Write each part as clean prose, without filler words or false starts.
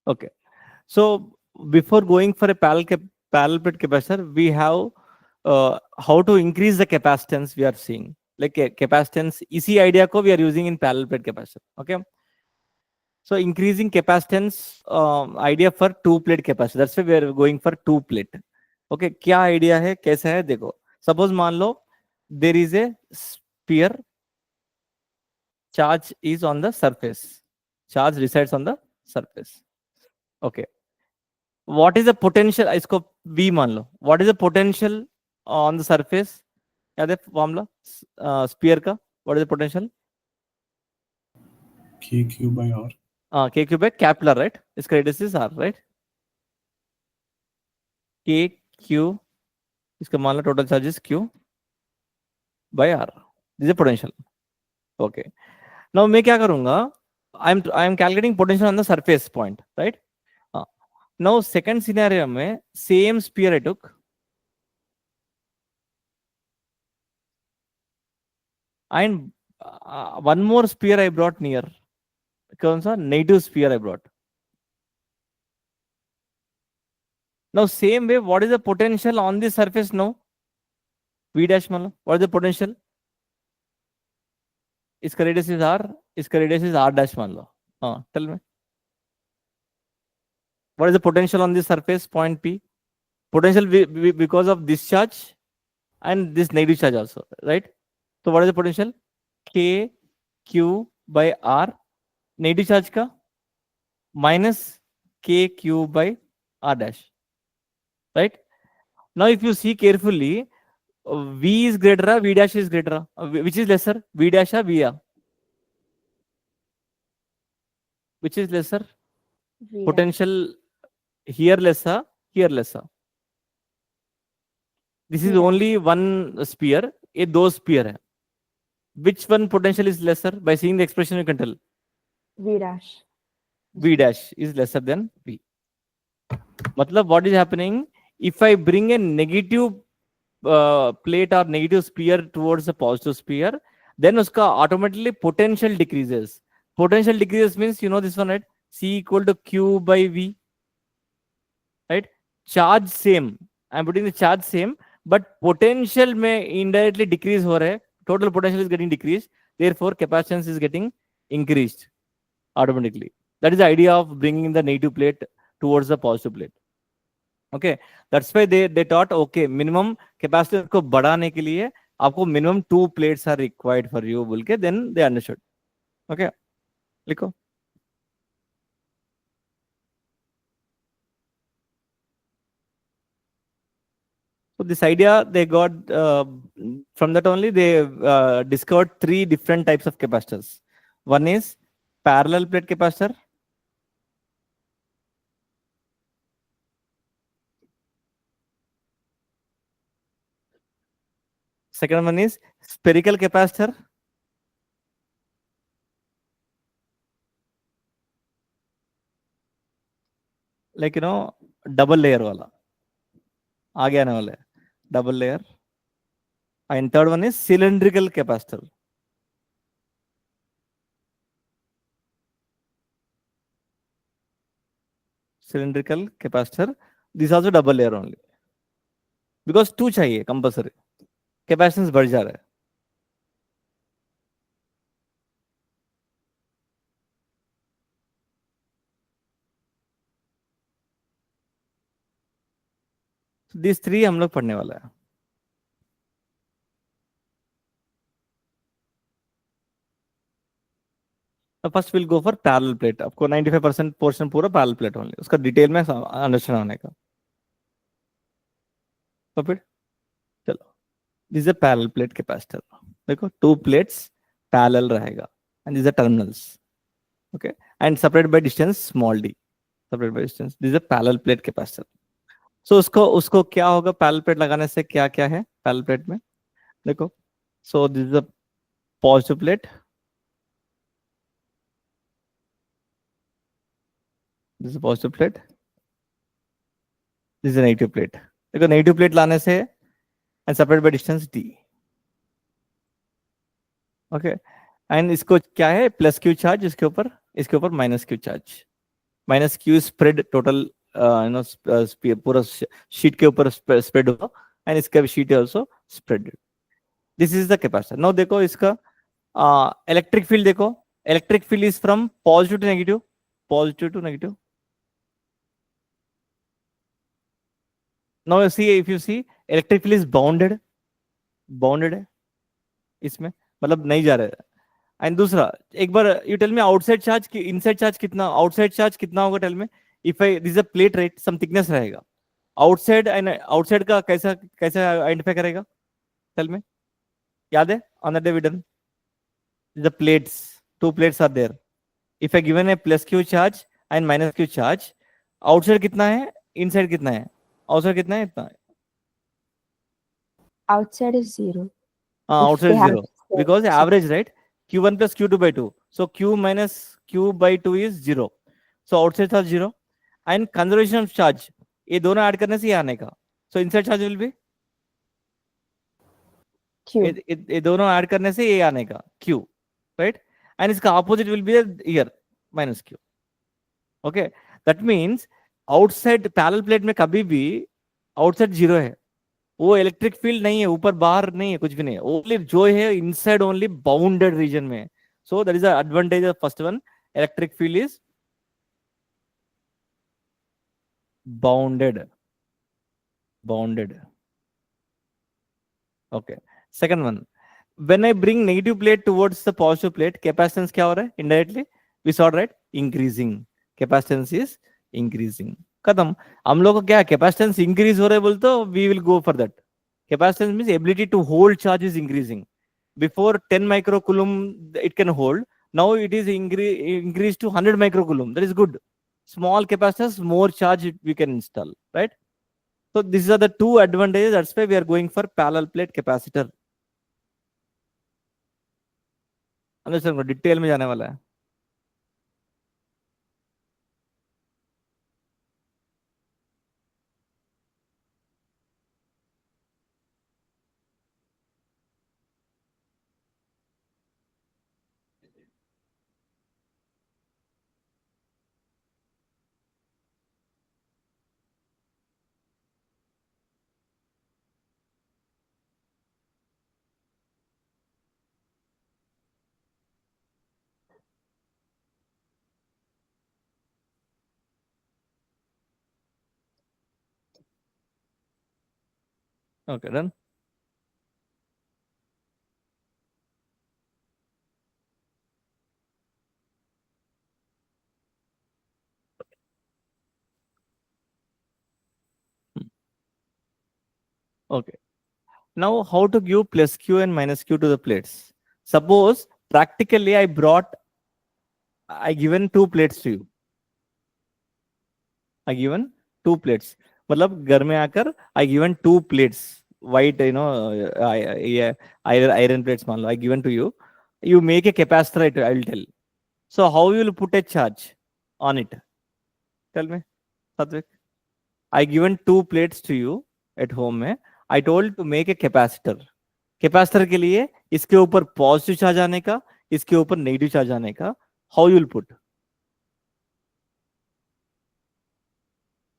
Okay. So before going for a parallel plate capacitor, we have how to increase the capacitance we are seeing. Like capacitance, इसी idea को we are using in parallel plate capacitor. Okay. So increasing capacitance idea for two plate capacitor. That's why we are going for two plate. Okay. क्या idea है, कैसा है देखो. Suppose मान लो there is a sphere, charge is on the surface. Charge resides on the surface. Okay. What is the potential, इसको V मान लो. What is the potential on the surface? याद है फॉर्मूला स्फीयर का? What is the potential? KQ by R. KQ by capital R, right? इसका radius is R, right? KQ, इसका मान लो total charge is Q by R. This is the potential. Okay. Now मैं क्या करूंगा? I am calculating potential on the surface point, right? Now second scenario में same sphere I took. And one more sphere I brought near. कौन सा? Negative sphere I brought. Now same way, what is the potential on the surface now? V dash मान लो. What is the potential? इसका radius is R, इसका radius is R dash मान लो. Tell me. What is the potential on the surface point P? Potential because of this charge and this negative charge also, right? So what is the potential? K Q by R, negative charge का minus K Q by R dash, right? Now if you see carefully, V is greater, V dash is greater. Which is lesser? V dash or V R? Which is lesser? V Potential here lesser, here lesser. This is V dash. only one sphere. ये दो sphere है. Which one potential is lesser? By seeing the expression you can tell. V dash. V dash is lesser than V. मतलब what is happening? If I bring a negative plate or negative sphere towards a positive sphere, then uska automatically potential decreases. Potential decreases means, you know this one, right? C equal to Q by V, right? Charge same. I'm putting the charge same, but potential may indirectly decrease हो रहा है. Total potential is getting decreased. Therefore, capacitance is getting increased automatically. That is the idea of bringing the negative plate towards the positive plate. Okay, that's why they taught, okay, minimum capacitor को बढ़ाने के लिए आपको minimum 2 plates are required for you बोल के, then they understood. Okay, लिखो. So this idea they got from that only they discovered 3 different types of capacitors. One is parallel plate capacitor. Second one is spherical capacitor. Like, you know, double layer वाला आगे आने वाला है, double layer. And third one is cylindrical capacitor. Cylindrical capacitor. This also double layer only. Because 2 चाहिए compulsory. Capacitance बढ़ जा रहा है. So these 3 हम लोग पढ़ने वाला है. First will go for parallel plate. आपको 95% पोर्शन पूरा पैरेलल प्लेट ओनली, उसका डिटेल में अंडरस्टैंड होने का. तो फिर चलो, this is a parallel plate capacitor. देखो 2 प्लेट्स पैरेलल रहेगा and this are terminals. Okay, and separate by distance small D. Separate by distance, this is a parallel plate capacitor. So उसको क्या होगा पैरेलल प्लेट लगाने से? क्या क्या है पैरेलल प्लेट में देखो. सो this is a positive plate, this is a positive plate, this is a negative plate. देखो नेगेटिव प्लेट लाने से and separate by distance d. Okay, and इसको क्या है? प्लस क्यू चार्ज इसके ऊपर, इसके ऊपर minus Q charge. Minus Q spread total पूरा शीट के ऊपर स्प्रेड हुआ, एंड इसका भी शीट है also spread. This is the capacitor. Now देखो इसका इलेक्ट्रिक फील्ड देखो. Electric field is from positive to negative, positive to negative. Now see, if you see, electric field is bounded, bounded है इसमें, मतलब नहीं जा रहा है. एंड दूसरा, एक बार you tell me outside charge inside charge कितना, आउटसाइड चार्ज कितना होगा, tell me. If I this a plate, right, some thickness रहेगा. आउटसाइड एंड आउटसाइड का कैसा कैसा आइडेंटिफाई करेगा, टेल मी. याद है, on the day we done the plates, two plates are there. If I given a plus Q charge and minus Q charge, outside कितना है, inside कितना है, आउटसाइड कितना है, इतना है. Outside is 0. If Outside they is have 0 same because charge. average, right? Q1 plus Q2 by 2. So Q minus Q by 2 is 0. So outside charge 0. And conservation of charge, ये दोनों add करने से ये आने का. So inside charge will be, Q. ये दोनों add करने से ये आने का Q, right? And इसका opposite will be here minus Q. Okay, that means outside parallel plate में कभी भी outside 0 है. वो इलेक्ट्रिक फील्ड नहीं है, ऊपर बाहर नहीं है, कुछ भी नहीं है, ओनली जो है इनसाइड ओनली बाउंडेड रीजन में. So that is the advantage of first one, electric field is bounded, bounded. Okay. Second one, when I bring negative plate towards the positive plate, capacitance क्या हो रहा है, indirectly we saw, right, increasing. Capacitance is increasing. खत्म. हम लोग को क्या, capacitance increase हो रहा है बोल तो we will go for that. Capacitance means ability to hold charge is increasing. Before 10 microcoulomb it can hold. Now it is increased to 100 microcoulomb. That is good. Small capacitors, more charge we can install, right? So these are the two advantages. That's why we are going for parallel plate capacitor. Understand? Detail में जाने वाला है. Okay, done. Okay. Now how to give plus Q and minus Q to the plates? Suppose practically I given two plates to you. I given two plates. मतलब घर में आकर I given two plates, white, iron plates मान लो, I given to you. You make a capacitor, I will tell. So how you will put a charge on it? Tell me, Satvik. I given two plates to you at home में. I told to make a capacitor. Capacitor के लिए इसके ऊपर positive charge आने का, इसके ऊपर negative charge आने का. How you will put?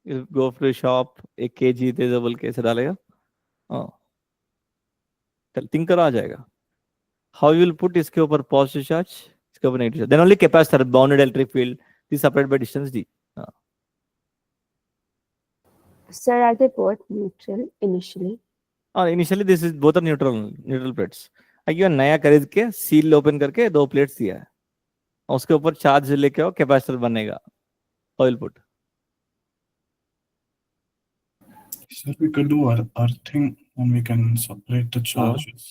Go to shop, एक केजी दे दो बोल के ऐसे डालेगा. हाँ, चल थिंक करो, आ जाएगा. How you will put? इसके ऊपर पॉजिटिव चार्ज, इसके ऊपर negative charge, then only capacitor bounded electric field is separated by distance d. Sir, are they both neutral initially? Initially this is both are neutral, neutral plates. आइए नया खरीद के seal open करके दो plates दिया है, और उसके ऊपर चार्ज लेके आओ, कैपेसिटर बनेगा. How will put? Sir, we could do earthing and we can separate the charges.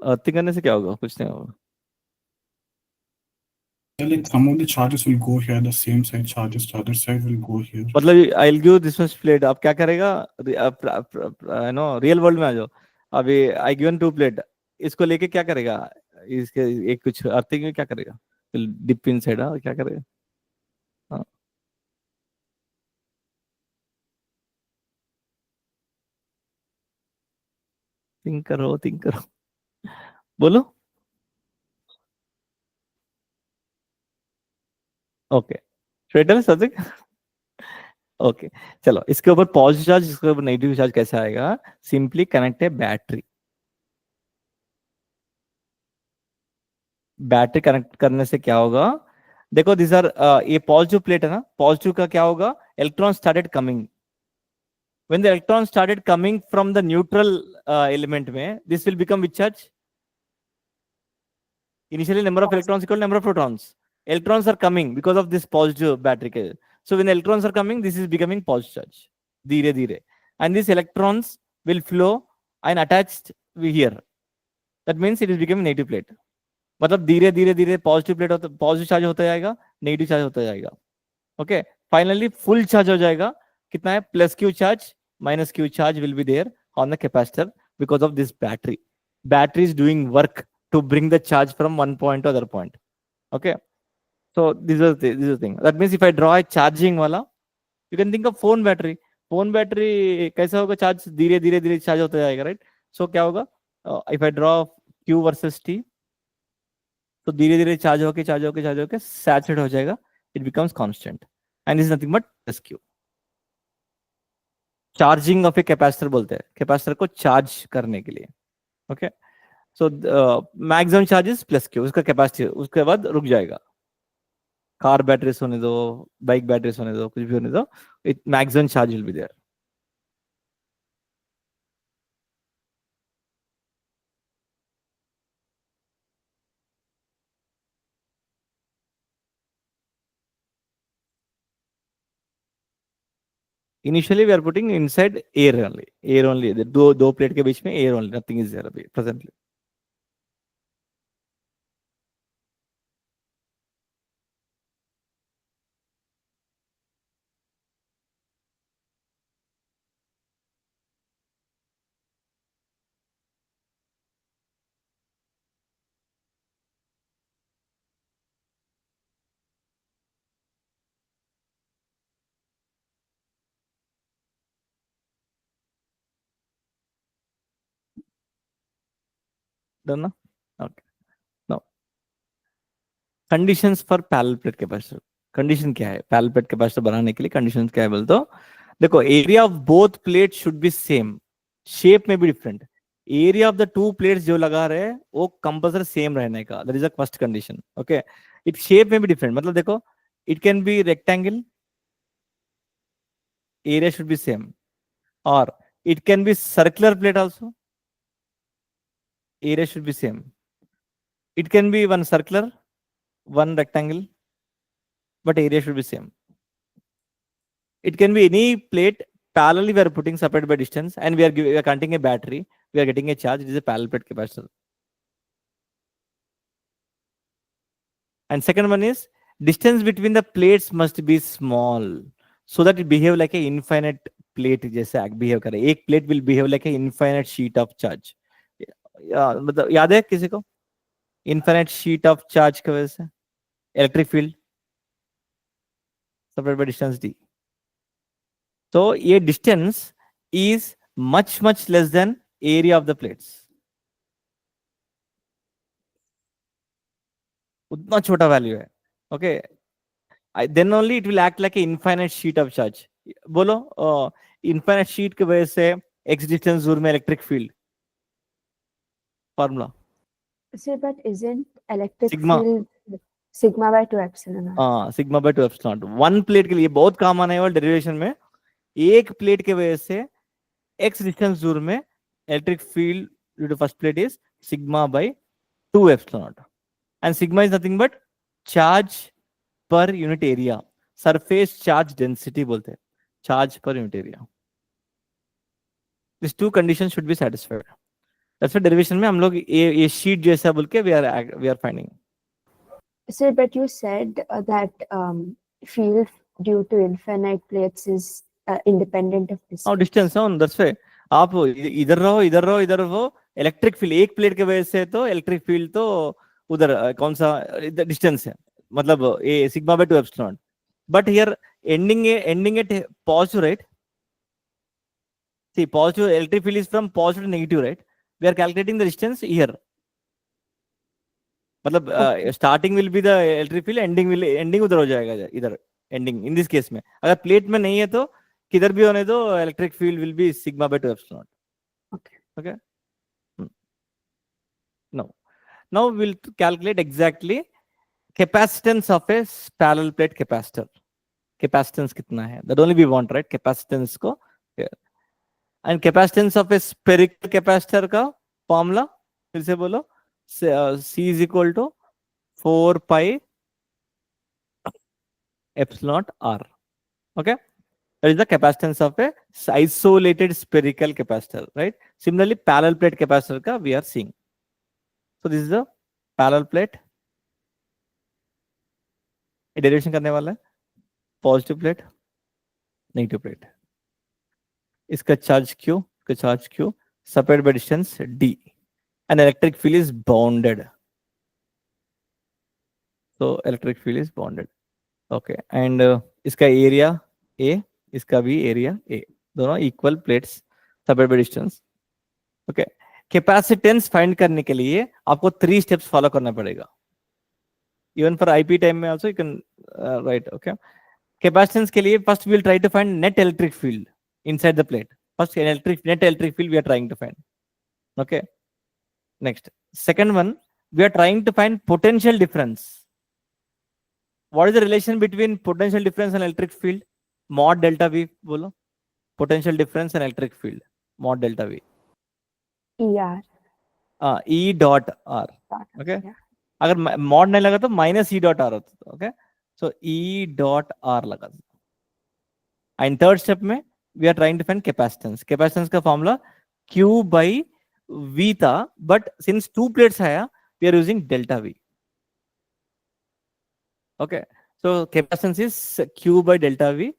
Earthing करने से क्या होगा? कुछ नहीं होगा. Like some of the charges will go here, the same side charges, the other side will go here. मतलब I will give this much plate. अब क्या करेगा, रियल वर्ल्ड में आ जाओ. अभी आई गिवन टू प्लेट, इसको लेके क्या करेगा, इसके एक कुछ अर्थिंग में क्या करेगा, डिप इन साइड, क्या करेगा. हाँ, थिंक करो, थिंक करो, बोलो. ओके. श्वेटर सतिक ओके चलो, इसके ऊपर पॉजिटिव चार्ज, इसके ऊपर नेगेटिव चार्ज कैसे आएगा? सिंपली कनेक्ट है बैटरी। बैटरी कनेक्ट करने से क्या होगा? देखो दिस आर, ये पॉजिटिव प्लेट है ना, पॉजिटिव का क्या होगा? Electron started coming, when the electron started coming from the neutral element में, this will become which charge? Initially number of electrons equal to number of protons. Electrons are coming because of this positive battery case. So when the electrons are coming, this is becoming positive charge धीरे धीरे, and these electrons will flow and attached here. That means it is becoming negative plate. मतलब धीरे धीरे धीरे positive plate होता, positive charge होता जाएगा, negative charge होता जाएगा। ओके, फाइनली फुल चार्ज हो जाएगा। कितना है? Plus Q charge minus q charge will be there on the capacitor because of this battery. Battery is doing work to bring the charge from one point to other point. Okay, so this is the thing. That means if I draw a charging wala, you can think of phone battery. Phone battery कैसा होगा? Charge धीरे धीरे धीरे charge होता जाएगा, right? सो क्या होगा? If I draw q versus t, तो धीरे धीरे चार्ज होके चार्ज होके चार्ज होके सैचुरेट हो जाएगा, it becomes constant, and is nothing but plus q। Charging of a capacitor बोलते हैं कैपेसिटर को चार्ज करने के लिए। Okay, so maximum charges plus Q, उसका कैपेसिटी, उसके बाद रुक जाएगा। कार बैटरीज होने दो, बाइक बैटरीज होने दो, कुछ भी होने दो, it maximum charge will be there. Initially we are putting inside air only, air only, दो प्लेट के बीच में air only, nothing is there अभी प्रेजेंटली। डन ना? Okay, no conditions for parallel plate capacitor. Condition क्या है parallel plate capacitor बनाने के लिए? कंडीशन क्या है बोल तो देखो, area of both plate should be same, shape में भी different. Area of the two plates जो लगा रहे हैं वो कंपल्सरी सेम रहने का, that is the first condition. Okay, it shape में भी डिफरेंट, मतलब देखो it can be rectangle, area should be same, और it can be circular plate also, area should be same. It can be one circular, one rectangle, but area should be same. It can be any plate parallelly we are putting separated by distance, and we are counting a battery, we are getting a charge. It is a parallel plate capacitor. And second one is distance between the plates must be small so that it behave like a infinite plate जैसे behave करे। एक plate will behave like a infinite sheet of charge। मतलब याद है किसी को infinite sheet of charge की वजह से electric field separated by distance D. तो ये distance is much much less than area of the plates, उतना छोटा वैल्यू है। Okay, then only it will act like a infinite sheet of charge. बोलो infinite sheet की वजह से X distance दूर में electric field formula Sir, but isn't electric sigma, field sigma by 2 epsilon naught? हाँ sigma by 2 epsilon naught. One plate के लिए बहुत काम आने वाला डेरिवेशन में, एक प्लेट के वजह से एक्स डिस्टेंस दूर में electric field due to first plate is sigma by 2 epsilon naught, and sigma is nothing but charge per unit area, surface charge density बोलते हैं, charge per unit area. This two condition should be satisfied. That's why derivation में हम लोग ये sheet जैसा बोल के we are finding. Sir, but you said that field due to infinite plates is independent of distance. और distance है that's why आप इधर रहो इधर रहो इधर रहो, इलेक्ट्रिक फील्ड एक प्लेट के वजह से तो इलेक्ट्रिक फील्ड तो उधर कौन सा डिस्टेंस है, मतलब ये sigma by 2 epsilon, but here ending eight positive, right? See, positive electric field is from positive to negative, right? We are calculating the distance here. मतलब starting will be the electric field, ending उधर हो जाएगा इधर। Ending in this case में. अगर plate में नहीं है तो किधर भी होने दो, electric field will be sigma by 2 epsilon. Okay. Okay. No. Now we'll calculate exactly capacitance of a parallel plate capacitor. Capacitance कितना है? That only we want, right? Capacitance को. Yeah. And capacitance of a spherical capacitor का formula फिर से बोलो. C is equal to 4 pi epsilon r. Okay. That is the capacitance of a isolated spherical capacitor, right? Similarly, parallel plate capacitor का we are seeing. So this is the parallel plate. ये derivation करने वाला है. Positive plate, negative plate. इसका charge Q, इसका charge Q, separated by distance d, and electric field is bounded. So electric field is bounded. Okay, and इसका area a, इसका भी area a, दोनों equal plates, separated by distance. Okay, capacitance find करने के लिए आपको 3 steps follow करना पड़ेगा. इवन फॉर आईपी टाइम में also you can write. Okay, capacitance के लिए first we will try to find net electric field inside the plate. First net electric field we are trying to find. Okay, next, second one, we are trying to find potential difference. What is the relation between potential difference and electric field? Mod delta V बोलो. Potential difference and electric field, mod delta V. ER. E dot R. Okay. Yeah. अगर mod नहीं लगा तो minus E dot R होता है. Okay, so E dot R लगा. And third step में we are trying to find capacitance. Capacitance का formula Q by V था, but since 2 plates आया, we are using delta V. Okay, so capacitance is Q by delta V.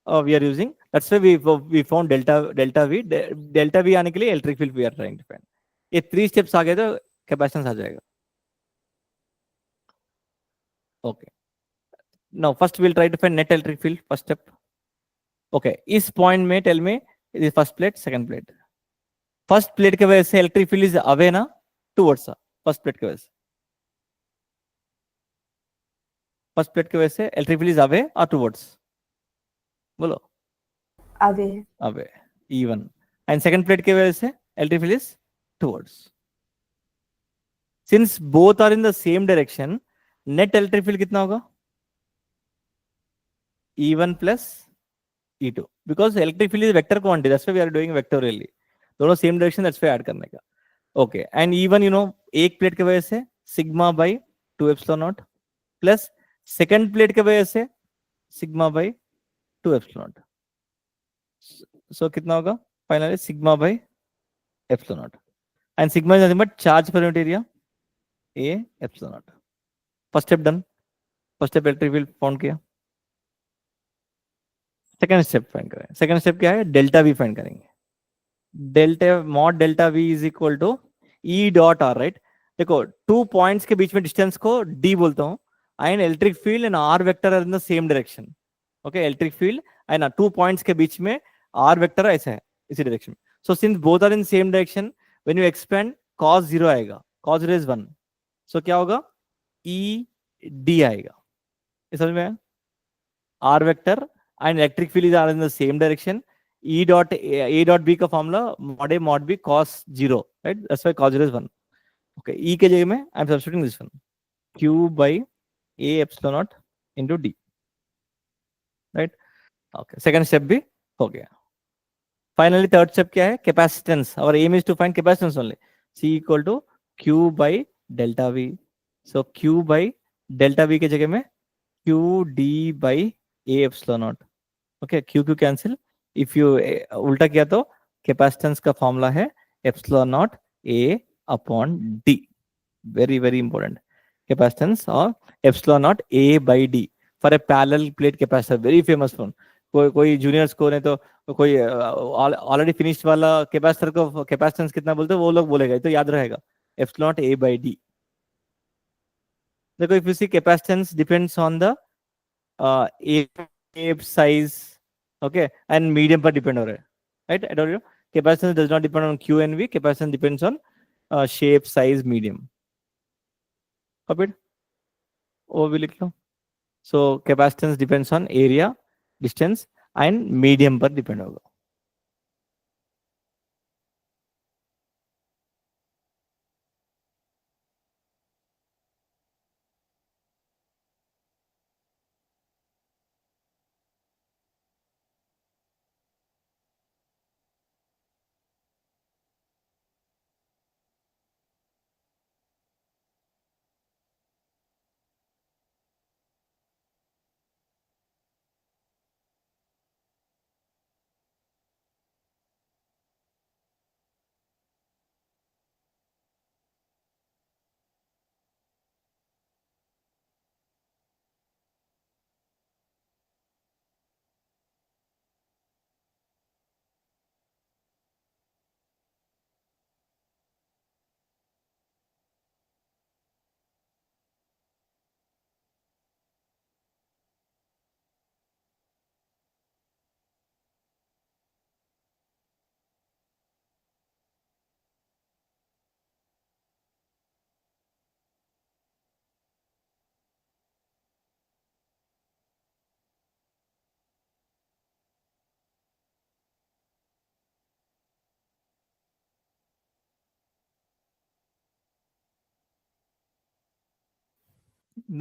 We are using, that's why we found delta V. Delta V आने के लिए electric field we are trying to find. ये 3 steps आ गए तो capacitance आ जाएगा. Okay, now first we'll try to find net electric field. First step. Okay, इस point में tell me this first plate, second plate. First plate के वजह से electric field is away ना towards first plate के वजह से. First plate के वजह से electric field is away or towards? बोलो. Away. Away. Even. And second plate के वजह से electric field is towards. Since both are in the same direction, net electric field कितना होगा? E1 plus E2, because electric field is vector quantity, that's why we are doing vectorially. दोनों same direction, that's why add करने का. Okay, and E1 you know एक plate के वजह से sigma by 2 epsilon naught plus second plate के वजह से sigma by 2 epsilon naught. So कितना होगा? Finally sigma by epsilon naught. And sigma is nothing but charge per unit area A epsilon naught. First step done. First step electric field found किया. Second step find करें. Second step क्या है? Delta V find करेंगे. Delta mod delta V is equal to E dot R. Right, देखो 2 points के बीच में distance को डी बोलता हूँ. And electric field and R vector are in the same direction. Okay, electric field and 2 points के बीच में आर वेक्टर ऐसा है, इसी डायरेक्शन में. So since both are in same direction, when you expand cos 0 आएगा, cos 0 इज 1. सो क्या होगा? ई डी आएगा. ये समझ में आया? R vector and electric field is are in the same direction. E dot A dot B का formula mod A mod B cos 0, right? That's why cos 0 is 1. Okay, E के जगह में I am substituting this one, Q by A epsilon naught into D, right? Okay, second step भी हो गया. Finally third step क्या है? Capacitance. Our aim is to find capacitance only. C equal to Q by delta V. So Q by delta V के जगह में Q D by A epsilon naught. Okay, Q Q cancel. If you उल्टा किया तो capacitance का formula है epsilon naught A upon D. Very very important. Capacitance और epsilon naught A by D for a parallel plate capacitor. Very famous form. कोई juniors को नहीं तो कोई ऑलरेडी फिनिश्ड वाला कैपेसिटर को कैपेसिटेंस कितना बोलते हैं वो लोग बोलेगा, तो याद रहेगा epsilon naught A by D. देखो, if you C capacitance depends on the shape, size, okay, and medium पर depend हो रहा है, right? I told you capacitance does not depend on Q and V. Capacitance depends on shape, size, medium. Copied? वो भी लिख लो. So capacitance depends on area, distance and medium पर depend होगा.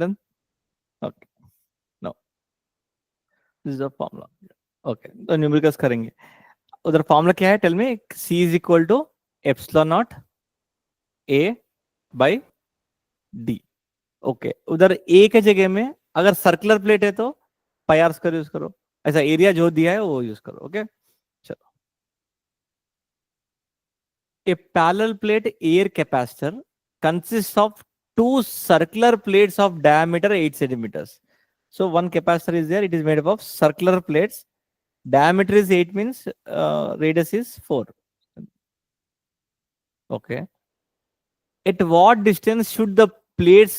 Then okay, no, this is the formula. Okay, तो numericals करेंगे. उधर formula क्या है? Tell me. C is equal to epsilon naught A by D. Okay, उधर A के जगह में अगर सर्कुलर प्लेट है तो पाई आर स्क्वायर यूज करो. ऐसा एरिया जो दिया है वो यूज करो. ओके, चलो. A parallel plate air capacitor consists of two circular plates of diameter 8 centimeters. So one capacitor is there. It is made up of circular plates. Diameter is 8 means radius is 4. Okay. At what distance should the plates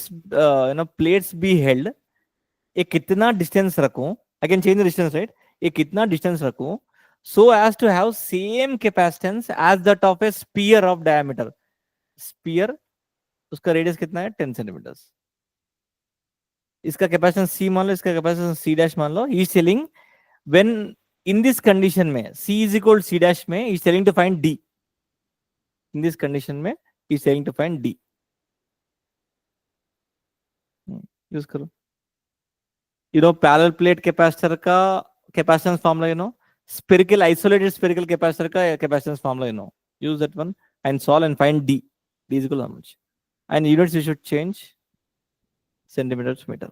plates be held? एक कितना distance रखूं? I can change the distance, right? एक कितना distance रखूं so as to have same capacitance as that of a sphere of diameter. Sphere उसका radius कितना है? 10 centimetres. इसका कैपेसिटेंस C मान लो, इसका कैपेसिटेंस C डैश मान लो. He is telling when in this condition में C is equal C dash में he is telling to find D. In this condition में he is telling to find D. Use करो. You know parallel plate capacitor का capacitance formula, you know spherical isolated spherical capacitor का capacitance formula, you know use that one and solve and find D. D is equal to how much? And units you should change centimeters meter.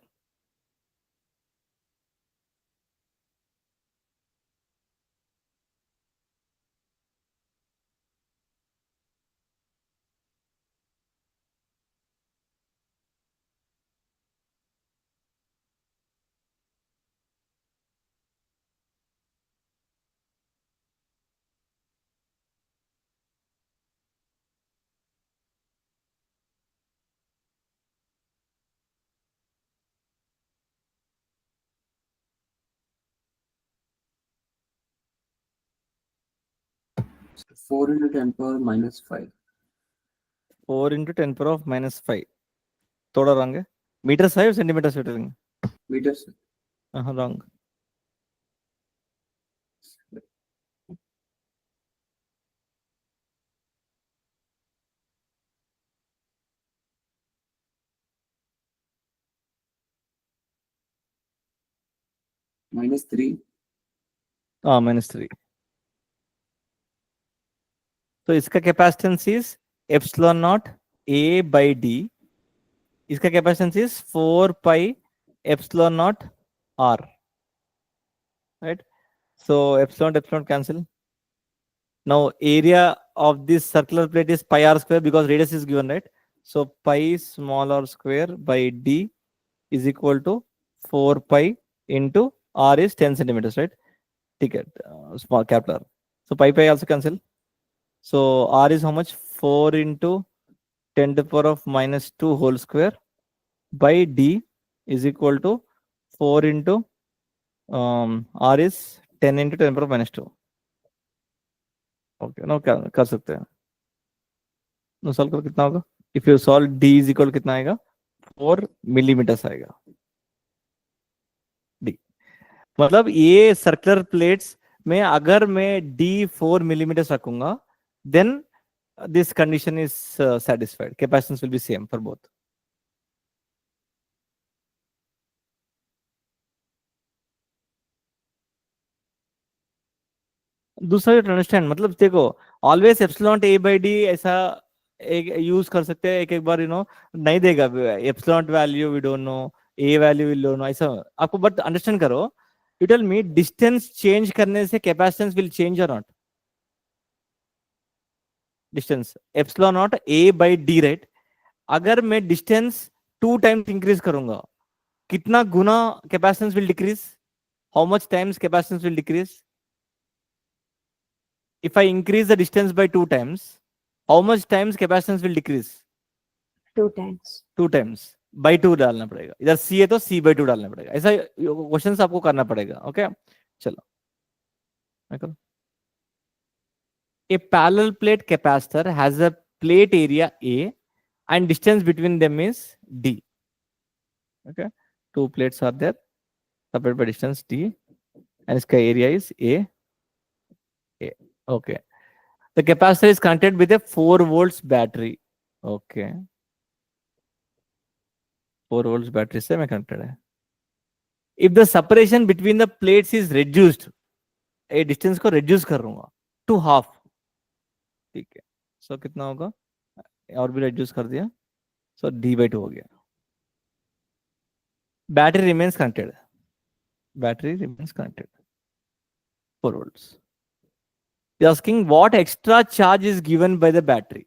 So 4 into 10 power minus 5. 4 into 10 power of minus 5. थोड़ा रंग है. Metres है centimetres metre? Meters. रंग. Minus 3. -3. तो इसका capacitance is epsilon naught A by D. इसका capacitance is 4 pi epsilon not R. Right? So epsilon cancel. Now area of this circular plate is pi r square because radius is given, right? So pi small r square by D is equal to 4 pi into R is 10 centimeters, right? Ticket, small capital R. So pi also cancel. So R is how much? 4 into 10 to the power of minus 2 whole square by D is equal to 4 into R is 10 into 10 to the power of minus 2. Okay, now कर सकते हैं. Now solve करो कितना होगा? If you solve D is equal कितना आएगा? 4 millimetres आएगा. मतलब ये सर्कुलर प्लेट्स में अगर मैं D 4 mm रखूंगा, then this condition is satisfied. Capacitance will be same for both. दूसरा यू अंडरस्टैंड, मतलब देखो always epsilon A by D ऐसा एक यूज कर सकते हैं, एक एक बार नहीं देगा epsilon value we don't know, a value we don't know ऐसा आपको, बट अंडरस्टैंड करो, you tell me distance change करने से कैपेसिटेंस विल चेंज और not? Distance epsilon naught A by d, right? अगर मैं डिस्टेंस 2 टाइम्स इंक्रीज करूंगा, कितना गुना capacitance will decrease? How much times capacitance will decrease? If I increase the distance by 2 times, how much times capacitance will decrease? 2 times. 2 times. by 2 डालना पड़ेगा, इधर C है तो C/2 डालना पड़ेगा, ऐसा क्वेश्चन आपको करना पड़ेगा। ओके चलो मैं करूं। A parallel plate capacitor has a plate area A and distance between them is D. Okay, 2 plates are there separated by distance D and its area is A. Okay, the capacitor is connected with a 4 volts battery. Okay, 4 volts battery से मैं connected है। If the separation between the plates is reduced, a distance को reduce कर दूंगा to half, ठीक है, so कितना होगा, और भी reduce कर दिया, so D/2 हो गया। Battery remains connected, battery remains connected, 4 volts. Asking what extra charge is given by the battery.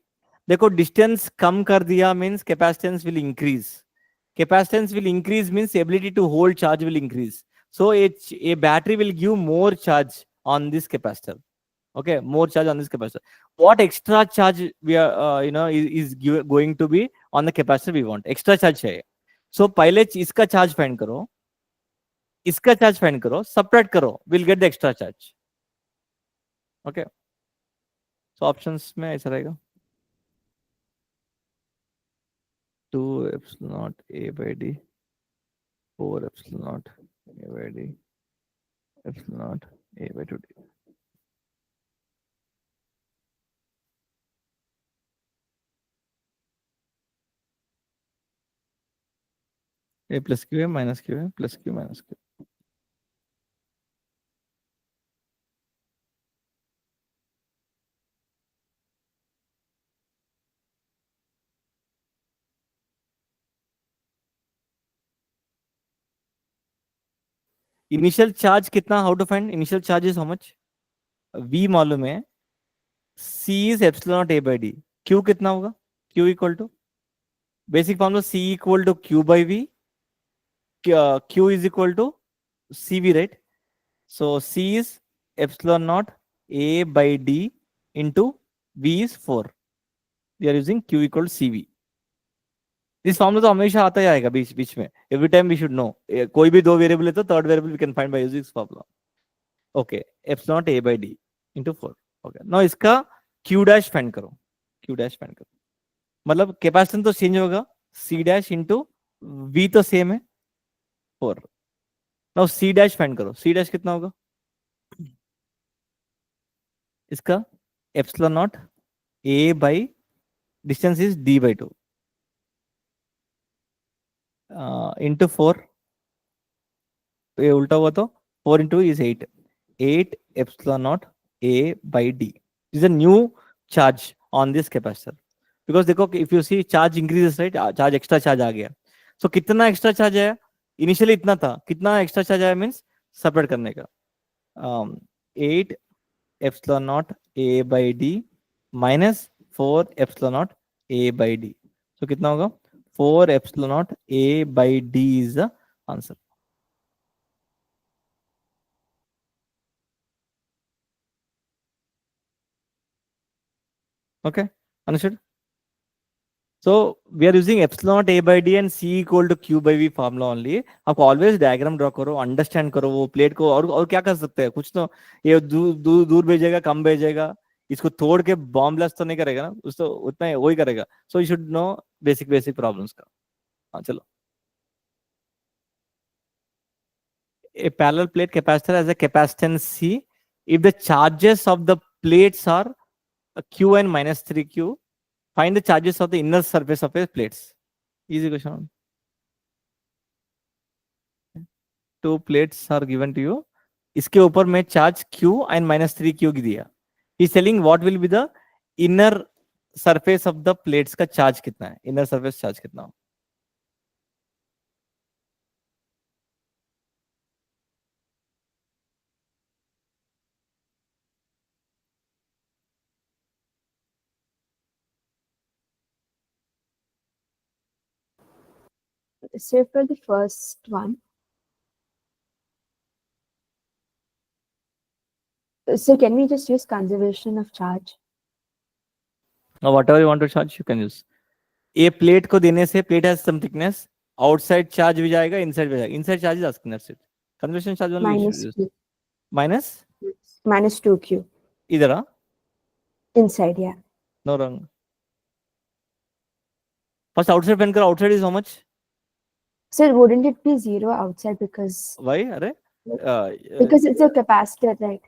देखो distance कम कर दिया means capacitance will increase. Capacitance will increase means ability to hold charge will increase. So a battery will give more charge on this capacitor. Okay, more charge on this capacitor. What extra charge we are is going to be on the capacitor we want? Extra charge चाहिए. So पहले इसका charge find करो, इसका charge find करो, subtract करो, we'll get the extra charge. Okay. So options में ऐसा रहेगा 2 epsilon naught A by D, 4 epsilon naught A by D, epsilon naught A by 2D. A plus Q A minus Q A plus Q minus Q. Initial charge कितना, how to find initial charge is how much? V मालूम है, C is epsilon naught A by D, Q कितना होगा? Q equal to basic formula C equal to Q by V, Q is equal to CV, right? So C is epsilon naught A by D into V is 4. We are using Q equal to CV. इस formula तो हमेशा आता ही आएगा बीच बीच में, every time we should know, कोई भी 2 वेरिएबल है तो third variable we can find by using this formula. Okay, epsilon naught A by D into 4. Okay, now इसका Q डैश फाइंड करो, Q डैश फाइंड करो, मतलब कैपेसिटेंस तो change होगा, C डैश इंटू V तो same है 4। Now C dash find करो, C dash कितना होगा इसका? Epsilon naught A by distance is D/2 into 4, तो ये उल्टा हुआ तो 4 into is 8, 8 epsilon naught A by D is a new charge on this capacitor, because देखो if you see charge increases, right? charge extra charge आ गया, so कितना extra charge आया? Initially इतना था, कितना extra charge आया means सेपरेट करने का 8 epsilon naught A by D minus 4 epsilon naught A by D, so कितना होगा? 4 epsilon naught A by D is the answer. Okay, understood? So we are using epsilon naught A by D and C equal to Q by V formula only. आपको always diagram draw करो, understand करो वो plate को, और क्या कर सकते हैं, कुछ तो ये दूर भेजेगा, कम भेजेगा, इसको तोड़ के बॉम्ब ब्लास्ट तो नहीं करेगा ना, उस तो उतना ही वही करेगा। So you should know basic problems का। हाँ चलो, a parallel plate capacitor has a capacitance C if the charges of the plates are Qn minus 3Q. Find the charges of the inner surface of a plates. Easy question. Two plates are given to you. इसके ऊपर में charge Q and minus 3Q की दिया. He's telling what will be the inner surface of the plates का charge कितना है. Inner surface charge कितना हो. So for the first one, so can we just use conservation of charge? Now whatever you want to charge you can use. A plate को देने से plate has some thickness. Outside charge भी जाएगा, inside भी जाएगा. Inside charge is asking, that's it. Conservation charge only we should Minus use. Q. Minus Minus 2Q. इधर हाँ. Inside, yeah. No wrong. First outside pen करो. Outside is how much? So wouldn't it be 0 outside because Why? अरे because it's a capacitor, right?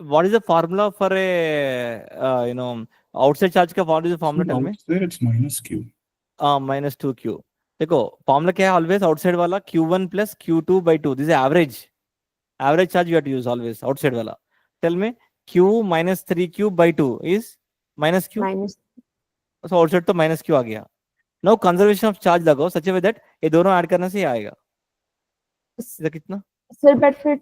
what is the formula for a outside charge का what is the formula? Tell me. Outside it's minus Q. Minus 2Q. देखो formula क्या है always outside वाला Q1 plus Q2 by 2. This is average. Average charge you have to use always outside वाला. Tell me Q minus 3Q by 2 is minus Q. Minus. So outside तो minus Q आ गया. Now conservation of charge लगाओ such a way that ये दोनों add करने से ये आएगा. इधर कितना? So, but for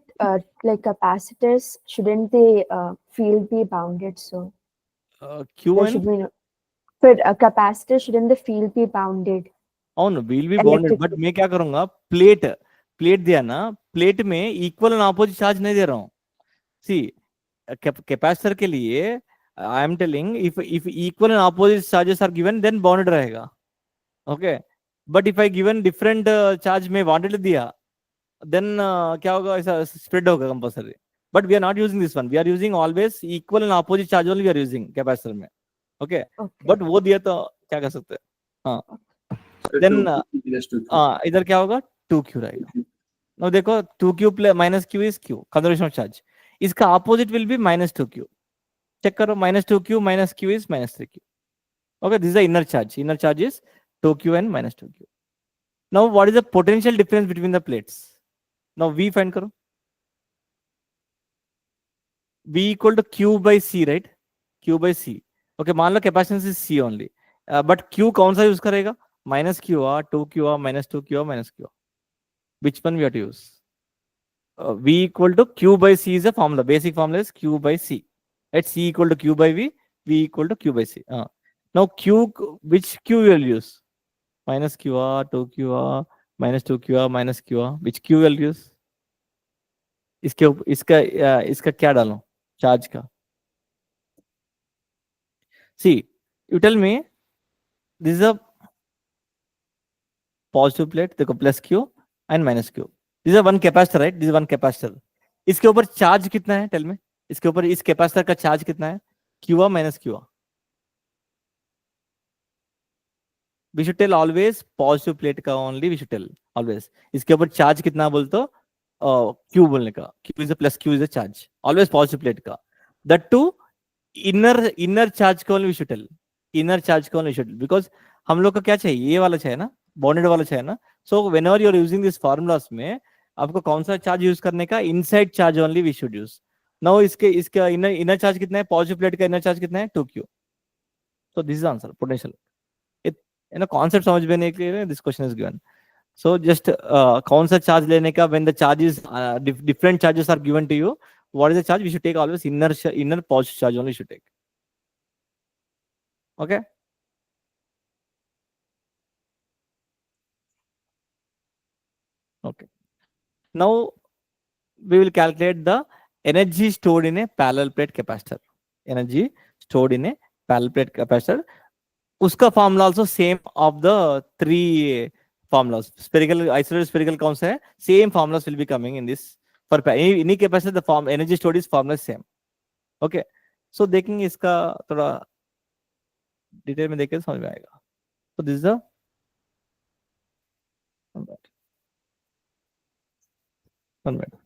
like capacitors, shouldn't the field be bounded? So there should Q1. be no, for a capacitor, shouldn't the field be bounded? అవును will be bounded but मैं क्या करूंगा प्लेट दिया ना प्लेट में इक्वल एंड ऑपोजिट चार्ज नहीं दे रहा हूँ सी कैपेसिटर के लिए I am telling if equal and opposite charges are given then bounded रहेगा okay but if I given different charge में बाउंडेड दिया देन क्या होगा ऐसा स्प्रेड होगा compulsory but we are not using this one we are using always equal and opposite charge only we are using capacitor में okay but वो दिया तो क्या कर सकते हैं हाँ देन इधर क्या होगा 2Q रहेगा now देखो 2Q plus minus Q is Q conservation of charge इसका opposite will be minus 2Q check करो minus 2Q minus Q is minus 3Q okay this is the inner charge is 2Q and minus 2Q now what is the potential difference between the plates now V find करो V equal to Q by C right Q by C okay मान लो capacitance is C only but Q कौन सा use करेगा minus QR, 2QR, minus 2QR, minus QR. Which one we have to use? V equal to Q by C is a formula. Basic formula is Q by C. Right? C equal to Q by V, V equal to Q by C. Now Q, which Q we will use? Minus QR, 2QR, minus 2QR, minus QR. Which Q will use? इसका क्या डालो charge का See, you tell me this is a positive plate देखो plus Q and minus Q this is one capacitor right this is one capacitor इसके ऊपर charge कितना है tell में इसके ऊपर इस कैपेसिटर का चार्ज कितना है Q minus Q we should tell always positive plate का only we should tell always इसके ऊपर चार्ज कितना बोल तो Q बोलने का Q is plus Q is a charge always positive plate का दैट टू इनर चार्ज का only we should tell inner charge का ओनली वी शुड बिकॉज हम लोग का क्या चाहिए ये वाला चाहिए ना बॉन्डेड वाला चाहिए ना so whenever you are using this formulas में आपको कौन सा चार्ज यूज करने का inside charge only we should use now इसका इनर चार्ज कितना है पॉजिटिव प्लेट का इनर चार्ज कितना है 2Q so this is answer potential concept समझ में नहीं clear this question is given so just कौन सा चार्ज लेने का when the charges different charges are given to you what is the charge we should take always inner positive charge only should take okay okay now we will calculate the energy stored in a parallel plate capacitor energy stored in a parallel plate capacitor uska formula also same of the three formulas spherical isolated spherical कौन सा है same formulas will be coming in this for any capacitor the form energy stored is formula same okay so देखेंगे इसका थोड़ा detail में देखें समझ में आएगा so this is the one minute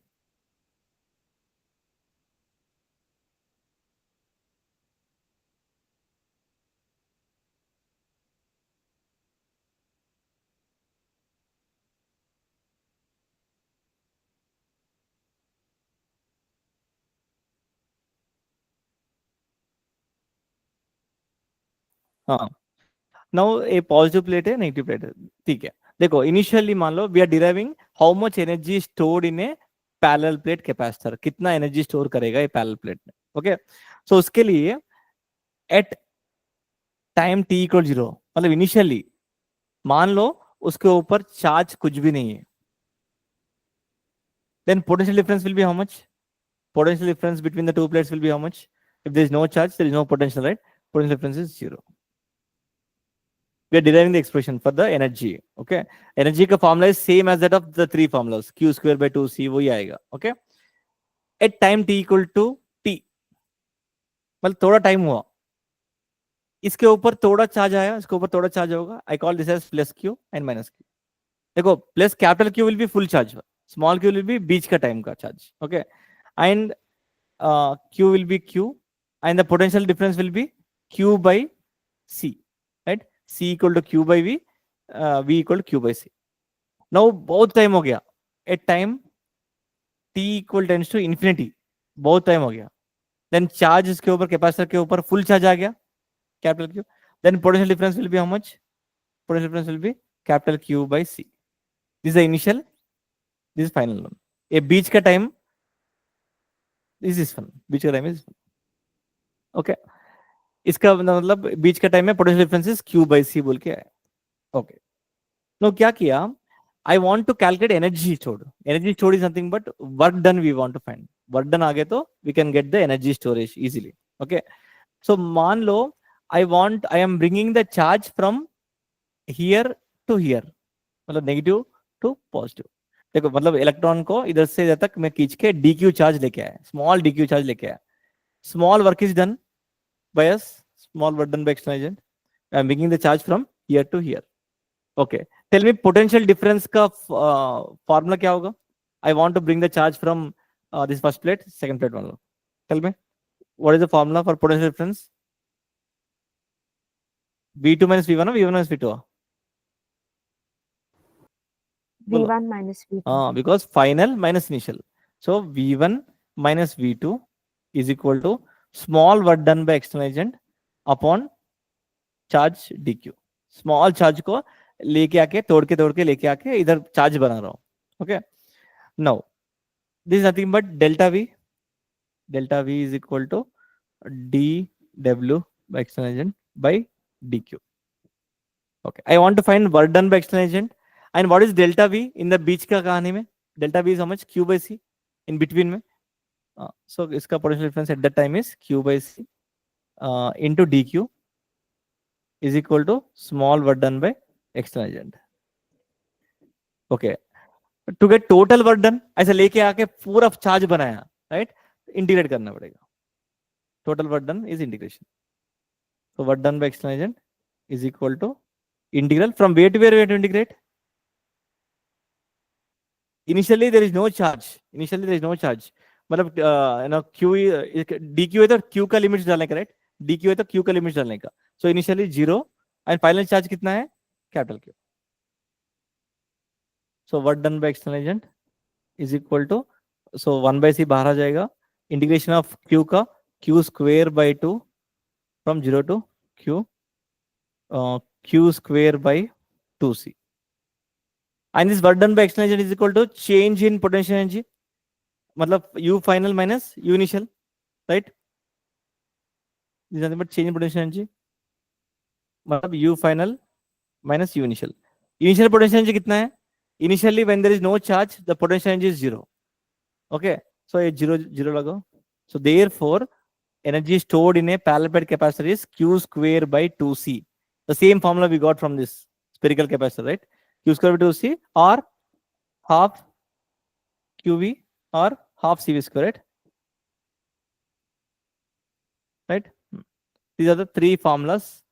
हाँ, नाउ ए पॉजिटिव प्लेट है, नेगेटिव प्लेट है, ठीक है। देखो इनिशियली मान लो we are deriving how much energy stored in a parallel plate capacitor, कितना एनर्जी स्टोर करेगा ये पैरेलल प्लेट में। ओके, सो उसके लिए एट टाइम टी इक्वल 0, मतलब इनिशियली मान लो उसके ऊपर चार्ज कुछ भी नहीं है, then potential difference will be how much? Potential difference between the two plates will be how much? If there is no charge, there is no potential, right? Potential difference is 0. We are deriving the expression for the energy. Okay, energy का formula is same as that of the three formulas, q square by 2c वही आएगा. Okay, at time t equal to t, मतलब थोड़ा time हुआ, इसके ऊपर थोड़ा charge आया, इसके ऊपर थोड़ा चार्ज होगा. I call this as plus q and minus q. देखो plus capital Q will be full charge, small q will be बीच का टाइम का charge. Okay, and Q will be Q, and the potential difference will be Q by C, right? C equal to Q by V, V equal to Q by C. Now बहुत time हो गया, at time t equal tends to infinity, बहुत time हो गया, then charge इसके ऊपर capacitor के ऊपर full charge आ गया, capital Q, then potential difference will be how much? Potential difference will be capital Q by C. This is the initial, this is final one. ये बीच का time, this is one, बीच का time is one. Okay, इसका मतलब बीच का time में potential difference is Q by C बोल के आया. ओके, नो क्या किया, I want to calculate energy stored. Energy stored is nothing but work done we want to find. Work done आ गए तो we can get the energy storage easily. Okay, so मान लो I am bringing the charge from here to here, मतलब negative to positive. देखो मतलब electron को इधर से इधर तक मैं खींच के DQ चार्ज लेके आया, स्मॉल DQ चार्ज लेके आया. Small work is done by a small work done by external agent. I am bringing the charge from here to here. Okay, tell me potential difference का formula क्या होगा? I want to bring the charge from this first plate, second plate one. Tell me what is the formula for potential difference? V2 minus V1 or V1 minus V2? V1 minus V2. Because final minus initial. So V1 minus V2 is equal to small work done by external agent upon charge DQ. Small charge को लेके आके तोड़ के लेके आके इधर charge बना रहा हूं. Okay, now this is nothing but delta V. Delta V is equal to dW by external agent by DQ. Okay, I want to find work done by external agent, and what is delta V in the बीच का कहानी में? Delta V is how much? Q by C in between में. So इसका potential difference at that time is Q by C into DQ is equal to small work done by external agent. Okay, to get total work done ऐसे लेके आके पूरा charge बनाया, right? Integrate करना पड़ेगा. Total work done is integration. So work done by external agent is equal to integral from where to where we have to integrate. Initially there is no charge. मतलब Q DQ है तो Q का limit डालने का, right? DQ है तो Q का limit डालने का. So initially 0 and final charge कितना है? Capital Q. So work done by external agent is equal to, so 1 by C बाहर आ जाएगा, इंटीग्रेशन ऑफ Q का Q square by 2 from 0 to Q, Q square by 2C. And this work done by external agent is equal to change in potential energy, मतलब U final minus U initial, right? This is nothing but change in potential energy, मतलब U final minus U initial. Initial potential energy कितना है? Initially when there is no charge, the potential energy is 0. Okay, so ये 0 0 लगाओ. So therefore energy stored in a parallel plate capacitor is Q square by 2C. The same formula we got from this spherical capacitor, right? Q square by 2C or half QV or half CV square, right? These are the three formulas.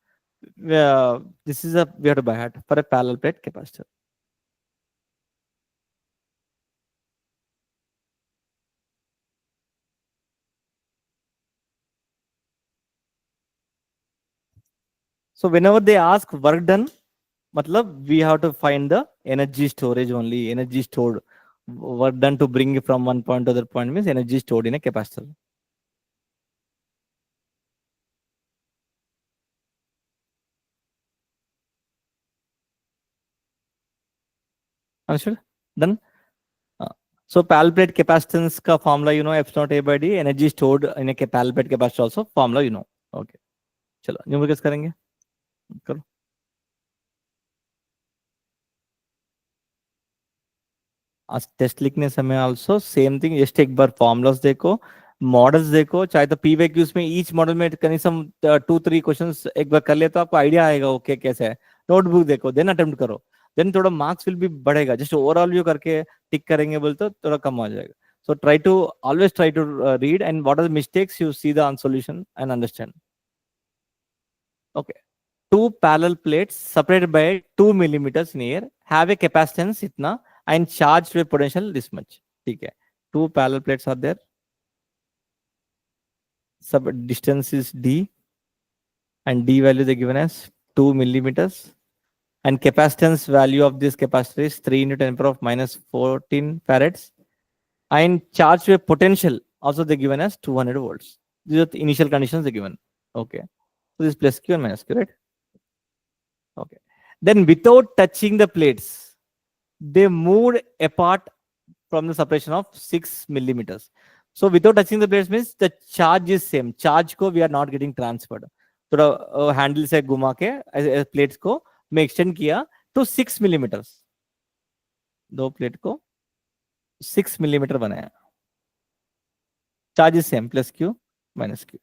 This is a we have to by heart for a parallel plate capacitor. So whenever they ask work done, matlab we have to find the energy storage only. Energy stored, work done to bring it from one point to other point means energy stored in a capacitor. Understood? Done. So parallel plate capacitance का formula you know F naught A by D, energy stored in a parallel plate capacitor also formula you know. Okay. चलो numericals करेंगे, करो. आज test लिखने समय also same thing, just एक बार formulas देखो, models देखो, चाहे तो पीवाईक्यूज में ईच मॉडल में कहीं सम 2-3 क्वेश्चंस एक बार कर ले तो आपको आइडिया आएगा ओके कैसे है. नोटबुक देखो, देन अटेम्प्ट करो, देन थोड़ा मार्क्स विल भी बढ़ेगा. जस्ट ओवरऑल व्यू करके टिक करेंगे बोल तो थोड़ा कम हो जाएगा. So try to always try to read and what are the mistakes you see the solution and understand. Okay. Two parallel plates separated by 2 millimeters in air have a capacitance इतना and charged with potential this much. ठीक है. Two parallel plates are there. Sub distance is d and d value they given as 2 millimeters and capacitance value of this capacitor is 3 into 10 power of minus 14 farads and charged with potential also they given as 200 volts. These are the initial conditions they given. Okay. So this is plus q and minus q, right? Okay. Then without touching the plates, they moved apart from the separation of 6 millimeters. So without touching the plates means the charge is same. Charge को we are not getting transferred. थोड़ा handle से घुमा के plates को मैं extend किया तो 6 millimeters. दो plate को 6 millimeter बनाया. Charge is same, plus q minus q.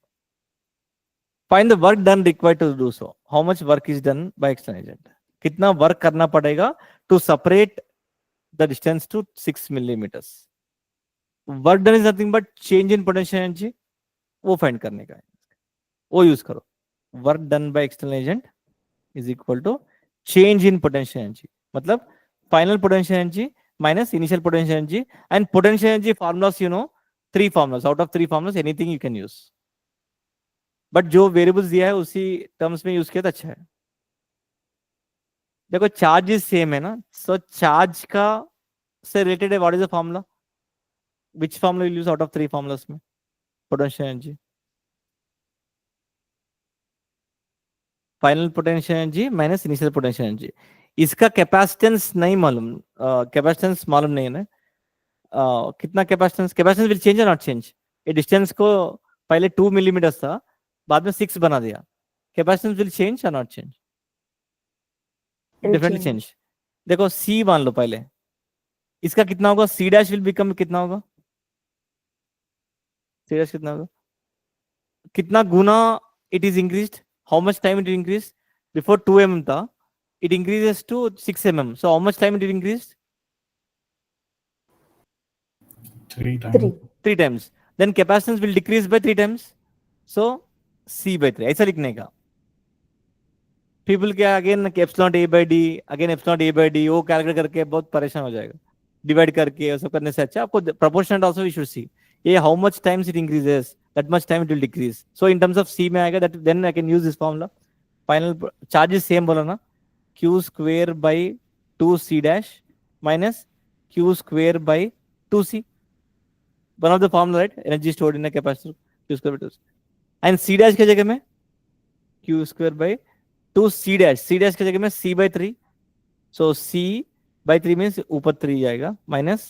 Find the work done required to do so. How much work is done by external agent? कितना वर्क करना पड़ेगा to separate the distance to 6 millimeters. Work done is nothing but change in potential energy. वो find करने का है, वो use करो. Work done by external agent is equal to change in potential energy. मतलब final potential energy minus initial potential energy, and potential energy formulas you know 3 formulas. Out of 3 formulas anything you can use. But जो variables दिया है उसी terms में use किया तो अच्छा है. देखो चार्ज इज सेम है ना, सो चार्ज का से रिलेटेड है. What is the formula, which formula will use out of 3 formulas में? Potential energy, final potential energy minus initial potential energy. इसका कैपेसिटेंस नहीं मालूम, कैपेसिटेंस मालूम नहीं है ना. कितना कैपेसिटेंस, कैपेसिटेंस विल चेंज और नॉट चेंज. ये डिस्टेंस को पहले 2 मिलीमीटर था, बाद में 6 बना दिया. कैपेसिटेंस विल चेंज और नॉट चेंज? Definitely change. देखो सी मान लो पहले, इसका कितना होगा? सी डैश विल बिकम कितना होगा? सी डैश कितना होगा? कितना गुना it is increased? How much time it increase? Before 2 mm था, it increases to 6 mm. So how much time it increase? 3 times. 3. 3 times. Then capacitance will decrease by 3 times. So C by 3. ऐसा लिखने का. People क्या again epsilon A by D, again epsilon A by D वो calculate करके बहुत परेशान हो जाएगा. डिवाइड करके सब करने से अच्छा आपको proportional also we should see. ये how much times it increases that much time it will decrease. So in terms of C में आएगा, that then I can use this formula. Final charge is same बोला ना, Q square by 2C dash minus Q square by 2C. One of the formula, right? Energy stored in a capacitor, Q square by 2C. And C dash के जगह में Q square by 2C dash. C dash के जगह में C by 3. So C by 3 means ऊपर 3 जाएगा minus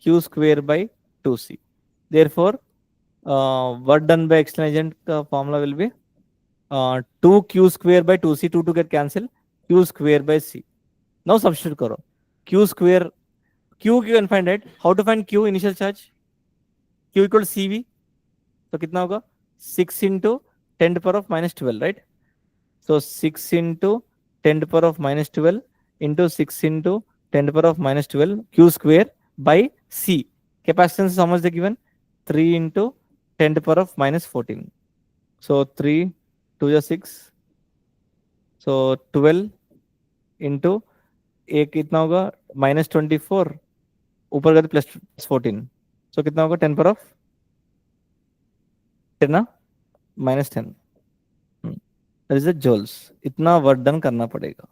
Q square by 2C. Therefore, work done by external agent का formula will be 2Q square by 2C. 2 get cancel. Q square by C. Now substitute करो. Q square, Q you can find, right? How to find Q initial charge? Q equal CV. तो कितना होगा? 6 into 10 to the power of minus 12, right? So 6 into 10 to the power of minus 12 into 6 into 10 to the power of minus 12 Q square by C. Capacitance is how much they given? 3 into 10 to the power of minus 14. So 3 2 is 6. So 12 into एक कितना होगा? minus 24 ऊपर का plus 14. So कितना होगा? 10 power of 10 ना minus 10. That is the joules. इतना work done करना पड़ेगा.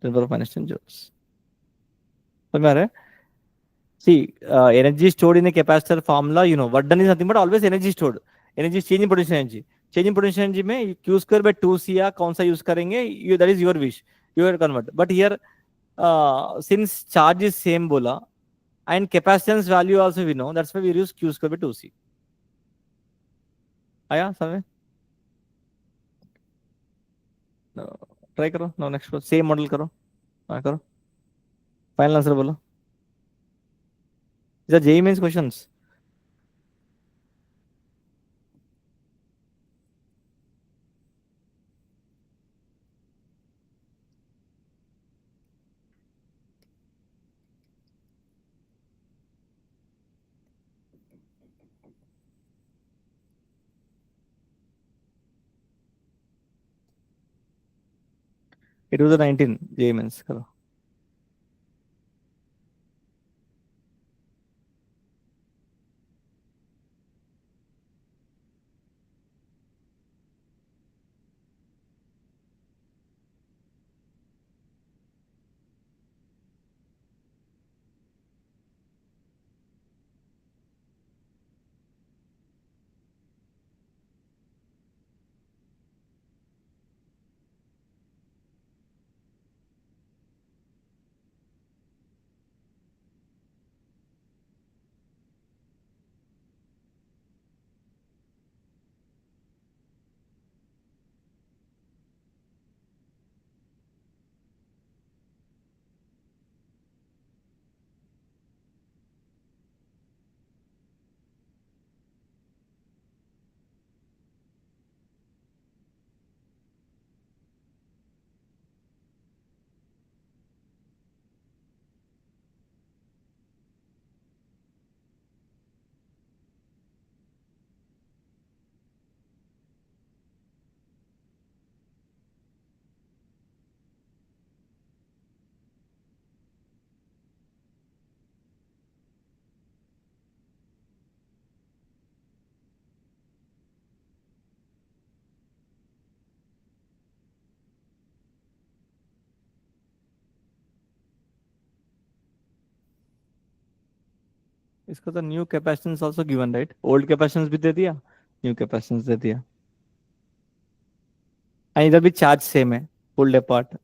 10 power of minus 10 joules. समझ में आ रहा है? See, energy stored in a capacitor formula, you know, work done is nothing but always energy stored. Energy change in potential energy. Change in potential energy में Q square by 2C या कौन सा use करेंगे? That is your wish. You are convert. But here since charge is same bola and capacitance value also we know, that's why we use q square by 2c. आया समझ? Try करो, no next same model करो, हाँ करो, final answer बोलो. These are JEE means questions. It was a 19 JEE means करो. इसका तो new capacitance also given right, old capacitance भी दे दिया, न्यू कैपेसिटेंस दे दिया, एंड इधर भी चार्ज सेम है, pulled apart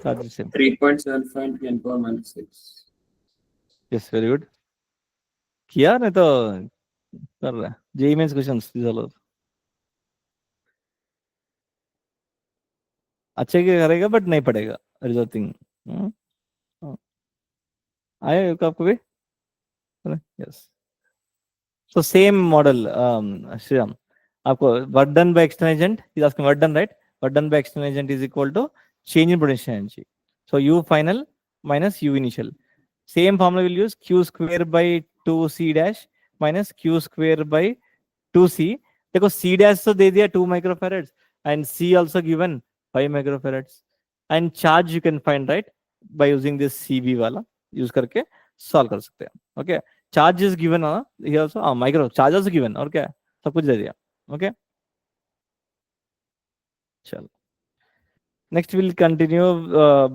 charge same. 3.75 10 power minus 6. Yes very good, किया नहीं तो कर रहा है. JEE means questions these all. अच्छे के करेगा बट नहीं पड़ेगा रिजल्टिंग. आए आपको भी? Yes. So same model, Sriram. आपको work done by external agent is asking work done, right? Work done by external agent is equal to change in potential energy. So U final minus U initial. Same formula we'll use, Q square by 2C dash minus Q square by 2C. देखो C dash तो दे दिया 2 microfarads and C also given 5 microfarads. And charge you can find, right, by using this CB वाला use करके solve कर सकते हैं. Okay. Charge is given here also, micro charge also given, और क्या है, सब कुछ दे दिया. ओके चलो नेक्स्ट विल कंटिन्यू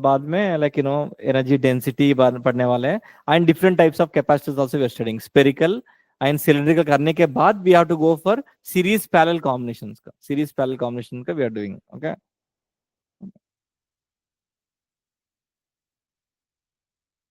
बाद में, like you know energy density पढ़ने वाले हैं, and different types of capacitors also we are studying. Spherical and cylindrical करने के बाद we have to go for series parallel combinations का, सीरीज पैरेलल कॉम्बिनेशन का वी आर डूइंग. ओके